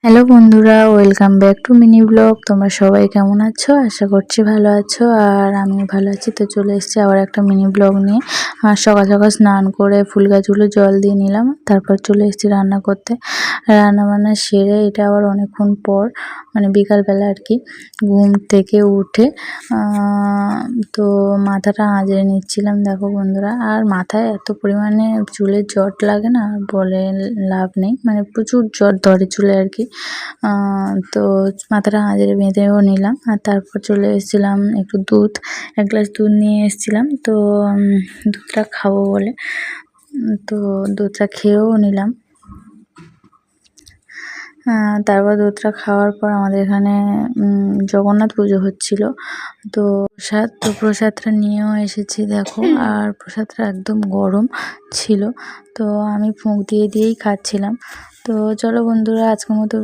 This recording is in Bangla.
হ্যালো বন্ধুরা, welcome back to mini blog. তোমরা সবাই কেমন আছো? আশা করছি ভালো আছো, আর আমি ভালো আছি। তো চলে এসেছি আবার একটা মিনি ব্লগ নিয়ে। আর সকাল সকাল স্নান করে ফুল গাছগুলো জল দিয়ে নিলাম, তারপর চলে এসেছি রান্না করতে। রান্না বান্না সেরে এটা আবার অনেকক্ষণ পর, মানে বিকালবেলা আর কি, ঘুম থেকে উঠে তো মাথাটা আঁচড়ে নিচ্ছিলাম। দেখো বন্ধুরা, আর মাথায় এত পরিমাণে চুলের জট লাগে না, বলে লাভ নেই, মানে প্রচুর জট ধরে চুলে আর কি। তো মাথাটা আঁচড়ে বেঁধেও নিলাম, আর তারপর চলে এসেছিলাম একটু এক গ্লাস দুধ নিয়ে এসেছিলাম। তো দুধটা খাবো বলে তো দুধটা খেয়েও নিলাম। তারপর দুধটা খাওয়ার পর আমাদের এখানে জগন্নাথ পুজো হচ্ছিল। তো প্রসাদটা নিয়েও এসেছি দেখো, আর প্রসাদটা একদম গরম ছিল। তো আমি ফুঁক দিয়েই খাচ্ছিলাম। তো চলো বন্ধুরা, আজকের মতো